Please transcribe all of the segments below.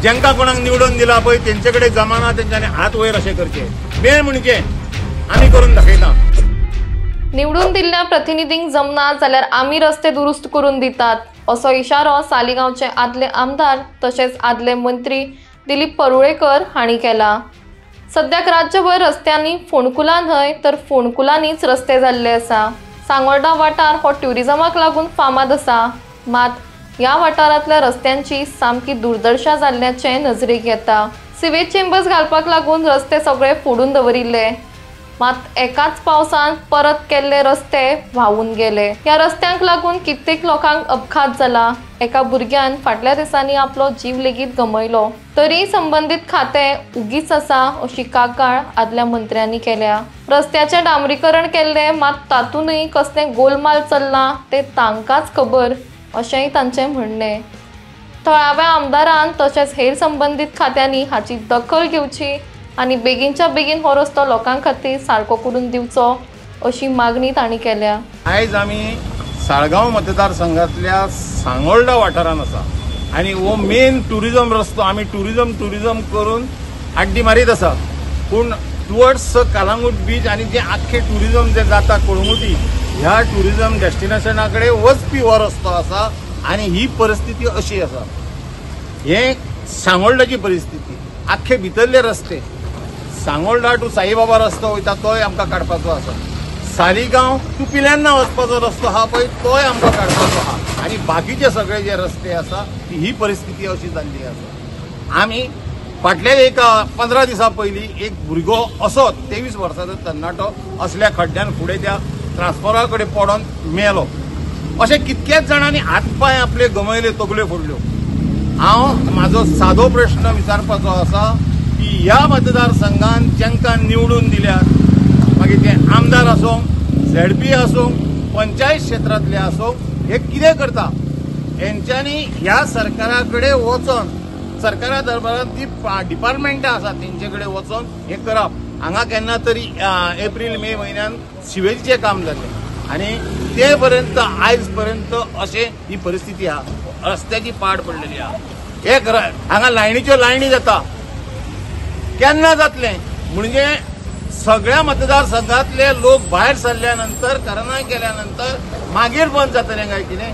ज्यांका कोणाक निवडून दिला पळय तेंचेकडे जमाना तेंच्यांनी हात वयर अशें करचे मेन म्हणजे आमी करून दाखयता। निवडून दिल्ल्या प्रतिनिधींक जमना जाल्यार आमी रस्ते दुरुस्त करून दितात असो इशारो सालिगांवचे आदले आमदार तशेंच आदले मंत्री दिलीप परुळेकर हांणी केला। सद्याक राज्यभर रस्त्यांनी फोंडकुलां न्हय तर फोंडकुलांनीच रस्ते जाल्ले आसा। सांगोर्डा वाठार हो ट्युरिजमाक लागून फामाद आसा, मात ह्या वाठारांतल्या रस्त्यांची सामकी दुर्दशा जाल्ल्याचे नजरेक येता। सिवेज चेंबर्स घालपाक लागून रस्ते सगळे फोडून दवरिल्ले, मात एकाच पावसान परत केल्ले रस्ते व्हावून गेले। ह्या रस्त्यांक लागून कित्येक लोकांक अपघात जाला। एका भुरग्यान फाटल्या दिसांनी आपलो जीव लेगीत गमयलो। तरी संबंधित खातें उगीच आसा अशी कागाळ आदल्या मंत्र्यांनी केल्या। रस्त्याचे डांबरीकरण केल्ले, मात तातूंतय कसलें गोलमाल चल्ला ते तांकांच खबर अशेंय तांचें म्हणणें। थळाव्या आमदारान तशेंच हेर संबंधित खात्यांनी हाची दखल घेवची आनी बेगीनच्या बेगीन हो रस्तो लोकां खातीर सारको करून दिवचो अशी मागणी तांणी केल्या। आयज आमी साळगांव मतदारसंघातल्या सांगोर्डा वाठारांत आसा आनी हो मेन टुरिजम रस्तो आमी टुरिजम करून आड्डी मारीत आसा, पूण टुवर्ड्स कालांगूट बीच आनी जे आख्खे टुरिजम जे जाता कळंगुटी ह्या टुरिजम डेस्टिनेशना कडेन वचपी हो रस्तो आसा आनी ही परिस्थिती अशी आसा। हे सांगोर्डाची परिस्थिती, आख्खे भितरले रस्ते सांगोर्डा टू साईबाबा रस्तो वयता तोय आमकां काडपाचो आसा, सालिगांव टू पिल्यांना वचपाचो रस्तो हा पळय तोय आमकां काडपाचो आहा आनी बाकीचे सगळे जे रस्ते आसा ही परिस्थिती अशी जाल्ली आसा। आमी फाटल्या एक 15 दिसां पयलीं एक भुरगो असो 23 वर्साचो तरणाटो असल्या खड्ड्यान फुडें त्या ट्रान्सफॉर्मरा कडेन पडोन मेलो। अशे कितकेच जाणांनी हातपाय आपले गमयले, तगल्यो फोडल्यो। हांव म्हाजो सादो प्रश्न विचारपाचो आसा की ह्या मतदारसंघान जेंका निवडून दिल्यात, मागीर ते आमदार आसूं, झेडपी आसूं, पंचायत क्षेत्रांतले आसूं, हे कितें करता? हेंच्यांनी ह्या सरकारा कडेन वचोन सरकारा दरबारांत ती डिपार्टमेंटां आसा तेंचे कडेन वचोन हे करप। हांगा केन्ना तरी एप्रील मे म्हयन्यान सिवेजीचें काम जालें आनी ते पर्यंत आयज पर्यंत अशें ही परिस्थिती आहा, रस्त्याची पाड पडलेली आहा। एक हांगा लायनीच्यो लायनी जाता, केन्ना जातलें म्हणजे सगळ्या मतदारसंघातले लोक भायर सरल्या नंतर करनाय केल्या नंतर मागीर बंद जातलें काय कितें?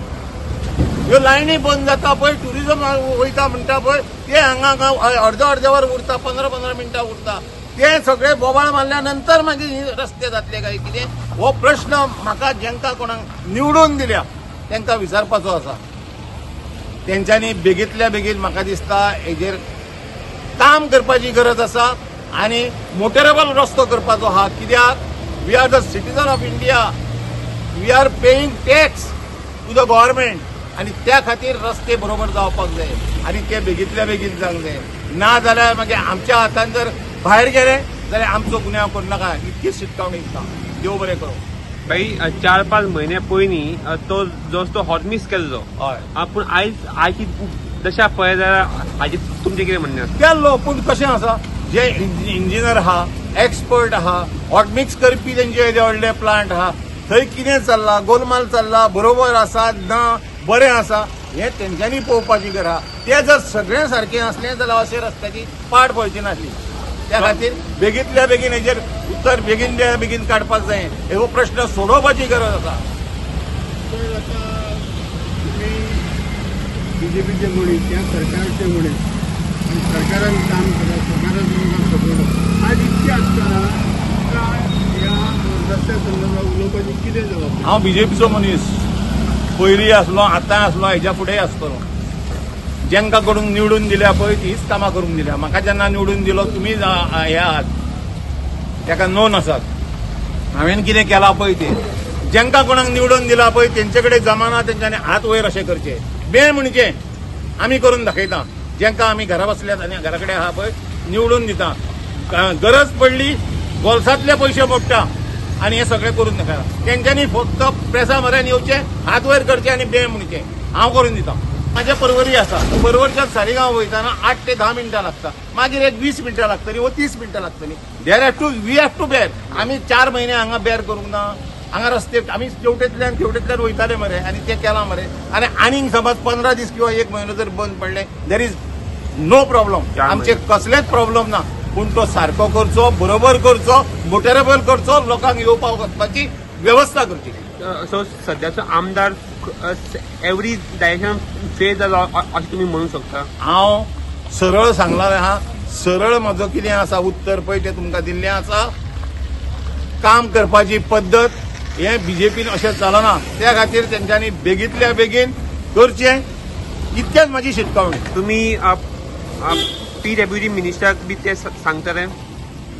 ह्यो लायनी बंद जाता पळय, टुरिजम वयता म्हणटा पळय ते हांगा अर्द वर उरता, 15 मिनटां उरता, ते सगळे बोबाळ मारल्या नंतर मागीर रस्ते जातले काय कितें? हो प्रश्न म्हाका जेंका कोणाक निवडून दिल्या तेंकां विचारपाचो आसा। तेंच्यांनी बेगींतल्या बेगीन म्हाका दिसता हेजेर काम करपाची गरज आसा आनी मोटरेबल रस्तो करपाचो आहा। कित्याक we are the citizen of India, we are paying tax to the government आनी त्या खातीर रस्ते बरोबर जावपाक जाय आनी ते बेगींतल्या बेगीन जावंक जाय। ना जाल्यार मागीर आमच्या हातान जर भायर गेले जाल्यार आमचो गुन्यांव करनाका इतकी शिटकावणी दिता। देव बरें करूं। भाई 4-5 महिने पयलीं तो जो हॉटमिक्स केल्लो, पूण आयची दशा पळय जाल्यार हाजी तुमचें कितें म्हणणें आसा? केल्लो पूण कशें आसा, जे इंजिनियर आहा, एक्सपर्ट आहा, हॉटमिक्स करपी तेंचे व्हडले व्हडले प्लांट आहा, थंय कितें चल्ला, गोलमाल चल्ला, बरोबर आसा ना बरें आसा हे तेंच्यांनी पळोवपाची गरज आहा। ते जर सगळें सारकें आसलें जाल्यार अशें रस्त्याची पाड पडची नासली। त्या खातीर बेगींतल्या बेगीन हेजेर उत्तर बेगीनल्या बेगीन काडपाक जाय, हो प्रश्न सोडोवपाची गरज आसा। बीजेपीचे मनीस त्या सरकारचे मनीस सरकारान काम केलं, सरकारान तुमकां सपोर्ट आज इतके आसतना ह्या रस्त्या संदर्भात उलोवपाची कितें जबाबदारी? हांव बीजेपीचो मनीस पयलीं आसलो, आतां आसलो, हेच्या फुडेंय आसतलो। जेंका कडून निवडून दिल्या पळय तीच कामां करूंक दिल्या। म्हाका जेन्ना निवडून दिलो तुमी हे आहात तेका नोन आसात, हांवें कितें केलां पळय ते जेंका कोणाक निवडून दिला पळय तेंचे कडेन जमाना तेंच्यांनी हात वयर अशें करचे मेन म्हणजे आमी करून दाखयता। जेंका आमी घरा बसल्यात आनी घरा कडेन आहा पळय निवडून दिता, गरज पडली गोल्सांतले पयशे मोडटा आनी हे सगळें करून दाखयता। तेंच्यांनी फक्त प्रेसा म्हऱ्यान येवचे, हात वयर करचे आनी बे म्हणचे हांव करून दिता। माझ्या परवरी आसा, परवरच्यान सालिगांव वयताना 8 ते 10 मिनटां लागता, मागीर एक 20 मिनटां लागतली व 30 मिनटां लागतली। We have to bear. आमी 4 महिने हांगा बेर करूंक ना। हांगा रस्ते आमी तेवटेंतल्यान वयताले मरे आनी ते केलां मरे, आनी आनीक समज 15 दीस किंवा 1 म्हयनो जर बंद पडले देर इज नो प्रॉब्लेम, चार आमचे महिने. कसलेच प्रॉब्लेम ना. पूण तो सारको करचो, बरोबर करचो, मोटरेबल करचो, लोकांक येवपाक वचपाची व्यवस्था करची. सो सध्याचो आमदार एव्हरी डायरेक्शन फेल जालो अशें तुमी म्हणू शकता. हांव सरळ सांगलां आहा, सरळ म्हजो कितें आसा उत्तर पळय तें तुमकां दिल्लें आसा. काम करपाची पद्दत हे बीजेपीन अशें चलना, त्या खातीर तेंच्यांनी बेगींतल्या बेगीन करचें, इतकेंच म्हाजी शिटकावणी. तुमी PWD मिनिस्टराक बी ते सांगतले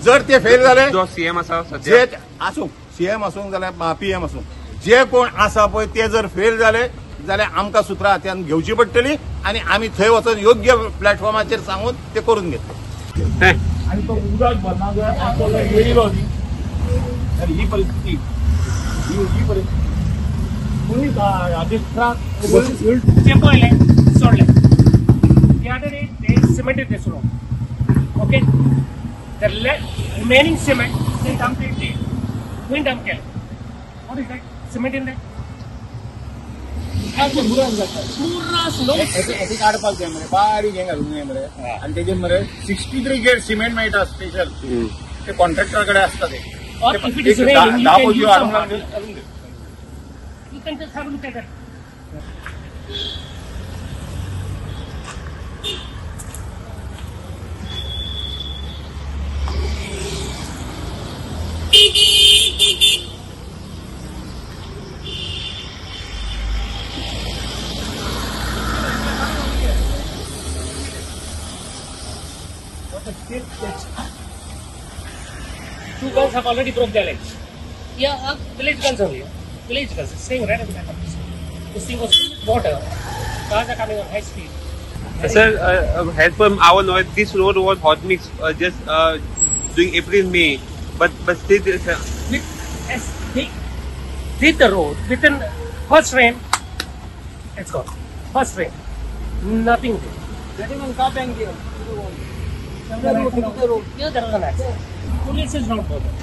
जर ते फेल जाले, जो सीएम आसा सध्या जे आसूं सीएम आसूं जाल्यार PM आसूं, जे कोण आसा पळय ते जर फेल जाले जाल्यार आमकां सुत्रां हातांत घेवची पडटली आनी आमी थंय वचून योग्य प्लॅटफॉर्माचेर सांगून ते करून घेतले. आणि तो उदक भरना जर आपल्याला येयलो न्ही तर ही परिस्थिती ही परिस्थिती कोणी हाचे ट्राक ते पळयले सोडले the other day they cemented this road. Okay, the remaining cement they dumped it there. When dump केलं? What is that? Cement in there? ह्याची काढपाक जाय मरे, बारीक हें घालूंक जाय मरे. आनी तेजेर मरे 63 ग्रेड सिमेंट मेळटा स्पेशल, ते कॉन्ट्रॅक्टर कडेन आसता ते. Or if it is raining, you धा can पोती use हाडूंक some लागले. water. You can just have a look at that. Two girls have already broke their legs. Yeah, village girls only. Village girls, staying right at the back of this. This thing was filled with water. Cars are coming on high speed. Sir, as per our knowledge, this road was hot mix just during April-May, but still, As they did the road, within first rain, it's gone. First rain, nothing. Yeah, there is an accident. Police is not bothered.